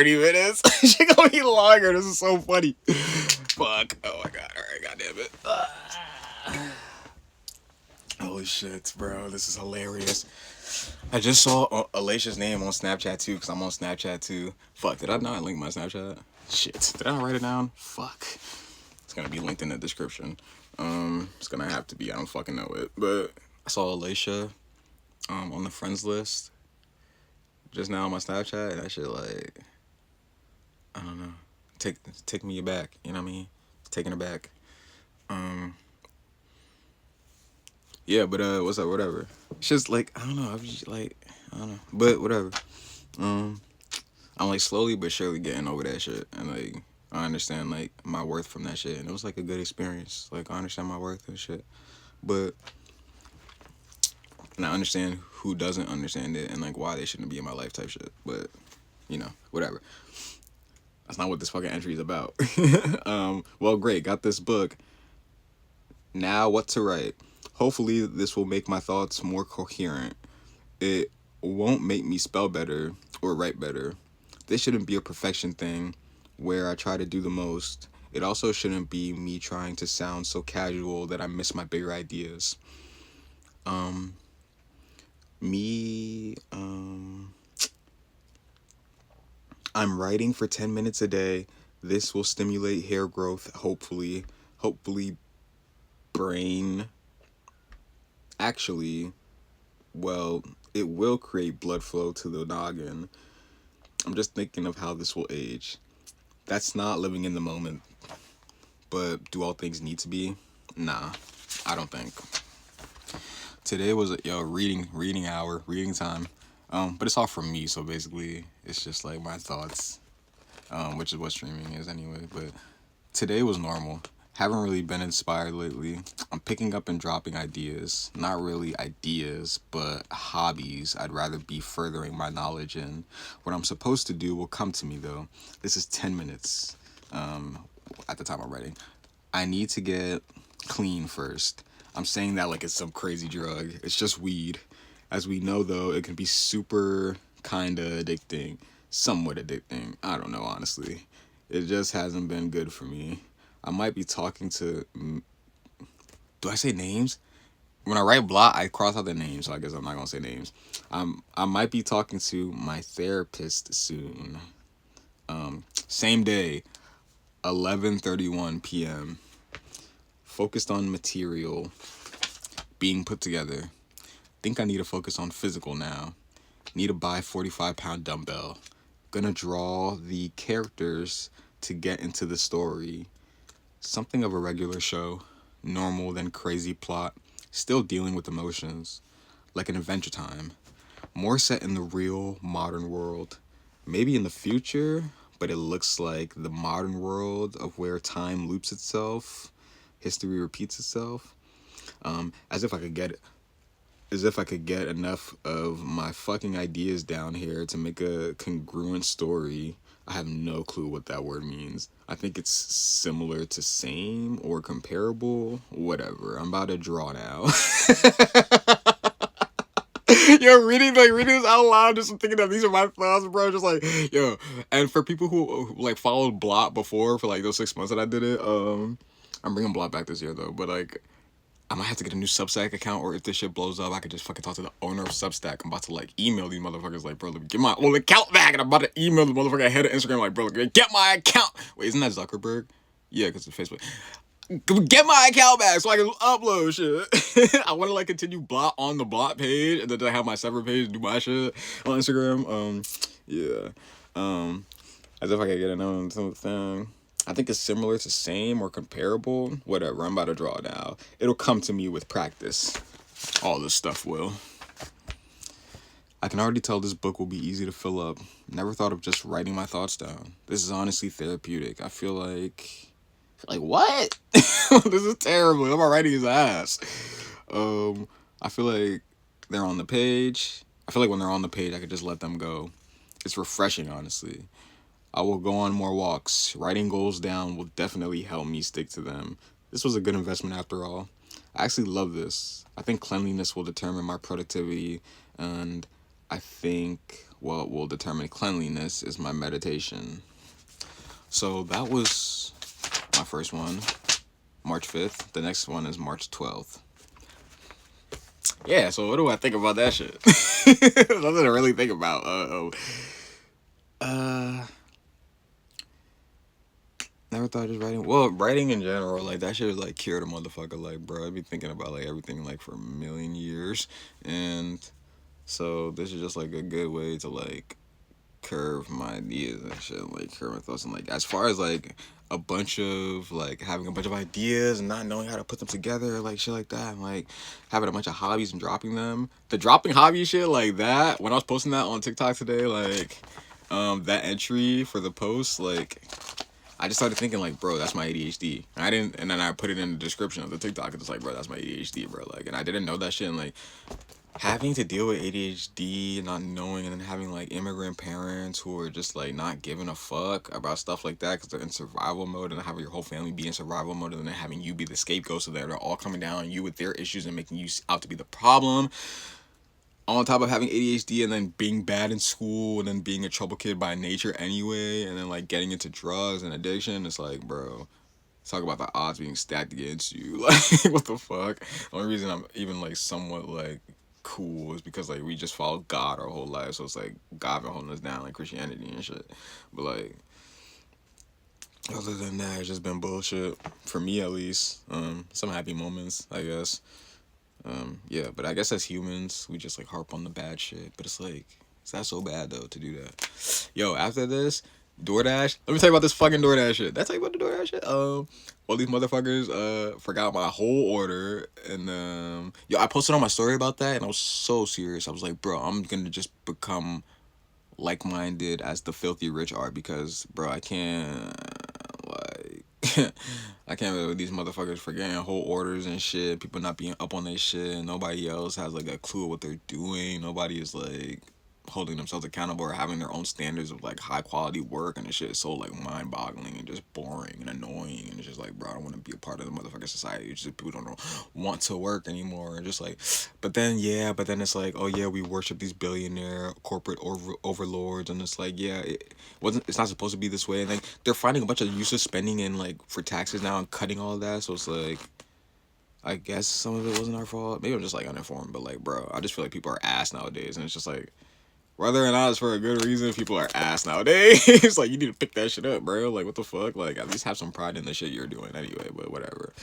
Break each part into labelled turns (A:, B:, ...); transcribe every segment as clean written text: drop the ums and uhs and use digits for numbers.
A: 30 minutes. She gonna be longer. This is so funny. Fuck. Oh my god. Alright, goddamn it. Holy shit, bro. This is hilarious. I just saw Alicia's name on Snapchat too, because I'm on Snapchat too. Fuck, did I not link my Snapchat? Shit. Did I not write it down? Fuck. It's gonna be linked in the description. It's gonna have to be. I don't fucking know it. But I saw Alicia on the friends list just now on my Snapchat, and that shit like, I don't know. Take me aback, you know what I mean? Taking it back. Yeah, but what's up, whatever. It's just like, I don't know, I'm just like, I don't know. But whatever. I'm like slowly but surely getting over that shit, and like I understand like my worth from that shit, and it was like a good experience. Like I understand my worth and shit. But and I understand who doesn't understand it and like why they shouldn't be in my life type shit. But you know, whatever. That's not what this fucking entry is about. Well, great. Got this book. Now what to write. Hopefully this will make my thoughts more coherent. It won't make me spell better or write better. This shouldn't be a perfection thing where I try to do the most. It also shouldn't be me trying to sound so casual that I miss my bigger ideas. I'm writing for 10 minutes a day. This will stimulate hair growth, hopefully brain. Actually, well, it will create blood flow to the noggin. I'm just thinking of how this will age. That's not living in the moment. But do all things need to be? Nah, I don't think. Today was reading hour, reading time. But it's all from me, so basically it's just like my thoughts, which is what streaming is anyway. But today was normal. Haven't really been inspired lately. I'm picking up and dropping ideas. Not really ideas, but hobbies I'd rather be furthering my knowledge in. What I'm supposed to do will come to me though. This is 10 minutes at the time I'm writing. I need to get clean first. I'm saying that like it's some crazy drug. It's just weed. As we know though, it can be super kinda addicting. Somewhat addicting. I don't know, honestly. It just hasn't been good for me. I might be talking to... Do I say names? When I write blot, I cross out the names, so I guess I'm not going to say names. I might be talking to my therapist soon. Same day, 11:31 p.m. Focused on material being put together. Think I need to focus on physical now. Need to buy 45-pound dumbbell. Gonna draw the characters to get into the story. Something of a regular show, normal then crazy plot, still dealing with emotions, like an Adventure Time. More set in the real modern world. Maybe in the future, but it looks like the modern world of where time loops itself, history repeats itself. As if I could get enough of my fucking ideas down here to make a congruent story. I have no clue what that word means. I think it's similar to same or comparable. Whatever. I'm about to draw now. Yo, reading this out loud, just thinking that these are my thoughts, bro. Just like, yo. And for people who like followed Blot before for like those 6 months that I did it, I'm bringing Blot back this year though. But like, I might have to get a new Substack account, or if this shit blows up, I could just fucking talk to the owner of Substack. I'm about to like email these motherfuckers like, bro, let me get my old account back, and I'm about to email the motherfucker head of Instagram like, bro, get my account. Wait, isn't that Zuckerberg? Yeah, because it's Facebook. Get my account back so I can upload shit. I want to like continue Blot on the Blot page, and then I have my separate page do my shit on Instagram. Yeah. As if I could get another something. I think it's similar to same or comparable. Whatever, I'm about to draw now. It'll come to me with practice. All this stuff will. I can already tell this book will be easy to fill up. Never thought of just writing my thoughts down. This is honestly therapeutic. I feel like what? This is terrible. I'm writing his ass. I feel like they're on the page. I feel like when they're on the page, I could just let them go. It's refreshing, honestly. I will go on more walks. Writing goals down will definitely help me stick to them. This was a good investment after all. I actually love this. I think cleanliness will determine my productivity, and I think what will determine cleanliness is my meditation. So that was my first one, March 5th. The next one is March 12th. Yeah, so what do I think about that shit? Nothing to really think about. Uh, Never thought just writing. Well, writing in general, like that shit is like cured a motherfucker. Like, bro, I be thinking about like everything like for a million years, and so this is just like a good way to like curve my ideas and shit, like curve my thoughts, and like as far as like a bunch of like having a bunch of ideas and not knowing how to put them together, like shit like that, and like having a bunch of hobbies and dropping them. The dropping hobby shit like that. When I was posting that on TikTok today, like that entry for the post, like I just started thinking like, bro, that's my ADHD. And I didn't, and then I put it in the description of the TikTok. It's like, bro, that's my ADHD, bro. Like, and I didn't know that shit. And like, having to deal with ADHD, not knowing, and then having like immigrant parents who are just like not giving a fuck about stuff like that because they're in survival mode, and having your whole family be in survival mode, and then having you be the scapegoat, so they're all coming down on you with their issues and making you out to be the problem. On top of having ADHD and then being bad in school and then being a trouble kid by nature anyway, and then like getting into drugs and addiction, it's like, bro, talk about the odds being stacked against you. Like, what the fuck? The only reason I'm even like somewhat like cool is because like we just followed God our whole life, so it's like God been holding us down like Christianity and shit. But like other than that, it's just been bullshit for me at least. Some happy moments, I guess. Yeah, but I guess as humans, we just like harp on the bad shit. But it's like, it's not so bad though to do that. Yo, after this, DoorDash. Let me tell you about this fucking DoorDash shit. Did I tell you about the DoorDash shit? All these motherfuckers forgot my whole order, and yo, I posted on my story about that, and I was so serious. I was like, bro, I'm gonna just become like-minded as the filthy rich are, because bro, I can't like I can't believe these motherfuckers forgetting whole orders and shit, people not being up on their shit, nobody else has like a clue of what they're doing, nobody is like holding themselves accountable or having their own standards of like high quality work, and this shit is so like mind boggling and just boring and annoying, and it's just like, bro, I don't want to be a part of the motherfucking society. It's just people don't want to work anymore, and just like, but then it's like, oh yeah, we worship these billionaire corporate overlords, and it's like, yeah, it's not supposed to be this way, and like they're finding a bunch of useless spending in like for taxes now and cutting all of that, so it's like, I guess some of it wasn't our fault. Maybe I'm just like uninformed, but like, bro, I just feel like people are ass nowadays, and it's just like, whether or not it's for a good reason, people are ass nowadays. It's like, you need to pick that shit up, bro. Like, what the fuck? Like, at least have some pride in the shit you're doing anyway, but whatever.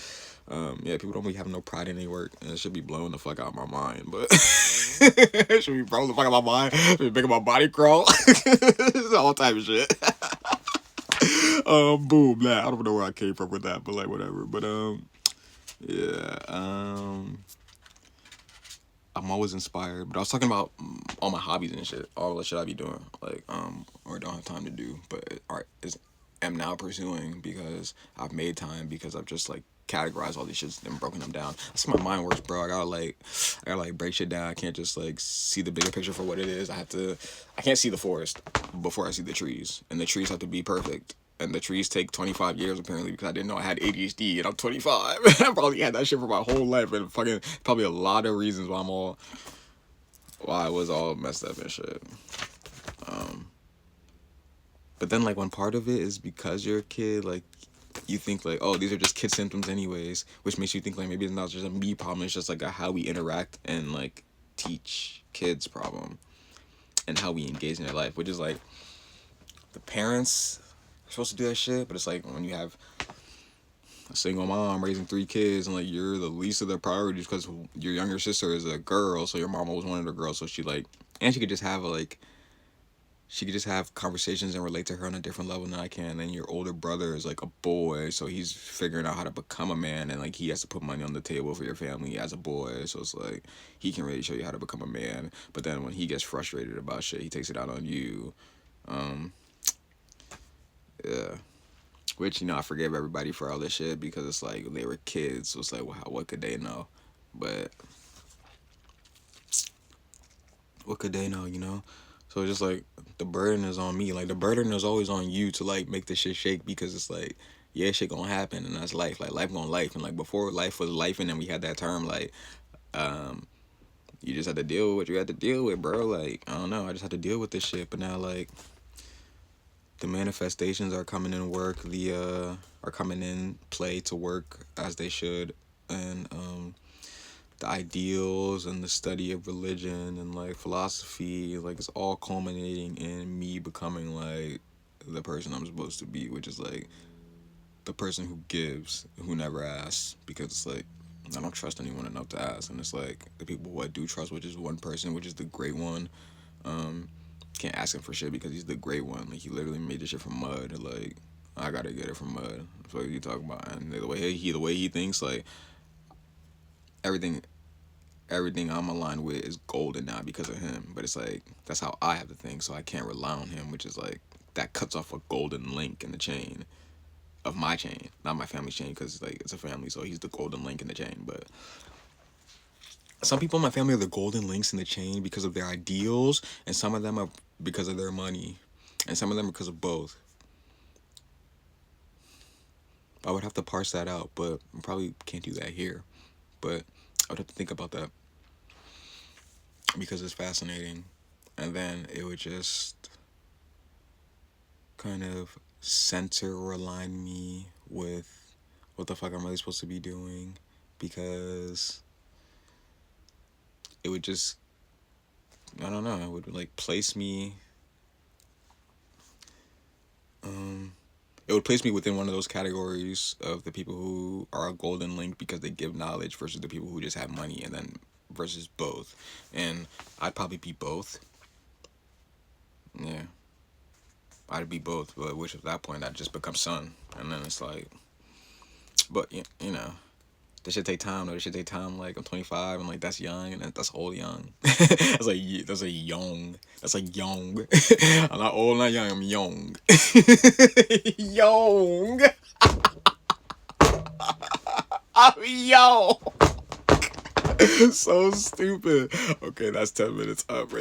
A: Yeah, people don't be having no pride in their work, and it should be blowing the fuck out of my mind, but it should be blowing the fuck out of my mind. It should be making my body crawl. It's all type of shit. Boom, nah, I don't know where I came from with that, but like, whatever. But, yeah, I'm always inspired, but I was talking about all my hobbies and shit, all the shit I be doing, like, or don't have time to do, but art is am now pursuing because I've made time, because I've just like categorized all these shits and broken them down. That's how my mind works, bro. I gotta like break shit down. I can't just like see the bigger picture for what it is. I can't see the forest before I see the trees, and the trees have to be perfect. And the trees take 25 years apparently, because I didn't know I had ADHD and I'm 25. I probably had that shit for my whole life, and fucking probably a lot of reasons why I was all messed up and shit. But then like when part of it is because you're a kid, like you think like, oh, these are just kid symptoms anyways, which makes you think like maybe it's not just a me problem, it's just like a how we interact and like teach kids problem, and how we engage in their life, which is like the parents are supposed to do that shit, but it's like when you have a single mom raising 3 kids and like you're the least of their priorities because your younger sister is a girl, so your mama was one of the girls, so she like, and she could just have conversations and relate to her on a different level than I can. And your older brother is like a boy, so he's figuring out how to become a man, and like he has to put money on the table for your family as a boy, so it's like he can really show you how to become a man. But then when he gets frustrated about shit, he takes it out on you. Yeah, which, I forgive everybody for all this shit, because it's like they were kids, so it's like, well, what could they know? But what could they know? So it's just like the burden is on me. Like the burden is always on you to like make the shit shake, because it's like, yeah, shit gonna happen, and that's life. Like life gonna life, and like before life was life, and then we had that term like you just had to deal with what you had to deal with, bro. Like, I don't know, I just had to deal with this shit. But now, like, the manifestations are coming in work. Are coming in play to work as they should, and the ideals and the study of religion and like philosophy, like it's all culminating in me becoming like the person I'm supposed to be, which is like the person who gives, who never asks, because it's like I don't trust anyone enough to ask, and it's like the people who I do trust, which is one person, which is the great one. Um, can't ask him for shit because he's the great one. Like he literally made this shit from mud. Like I gotta get it from mud. That's what you talk about, and the way he thinks, like everything everything I'm aligned with is golden now because of him. But it's like that's how I have to think, so I can't rely on him, which is like that cuts off a golden link in the chain of my chain, not my family's chain, because like it's a family, so he's the golden link in the chain. But some people in my family are the golden links in the chain because of their ideals, and some of them are because of their money, and some of them are because of both. I would have to parse that out, but I probably can't do that here. But I would have to think about that because it's fascinating, and then it would just kind of center or align me with what the fuck I'm really supposed to be doing, because it would just, I don't know, it would like place me it would place me within one of those categories of the people who are a golden link because they give knowledge versus the people who just have money, and then versus both. And I'd probably be both. Yeah, I'd be both, but which at that point I'd just become son, and then it's like, but you know, this should take time though. This should take time. Like I'm 25, and like that's young, and that's old young. That's a young. That's like young. I'm not old, not young. I'm young. Young. I'm young. So stupid. Okay, that's 10 minutes up. Right.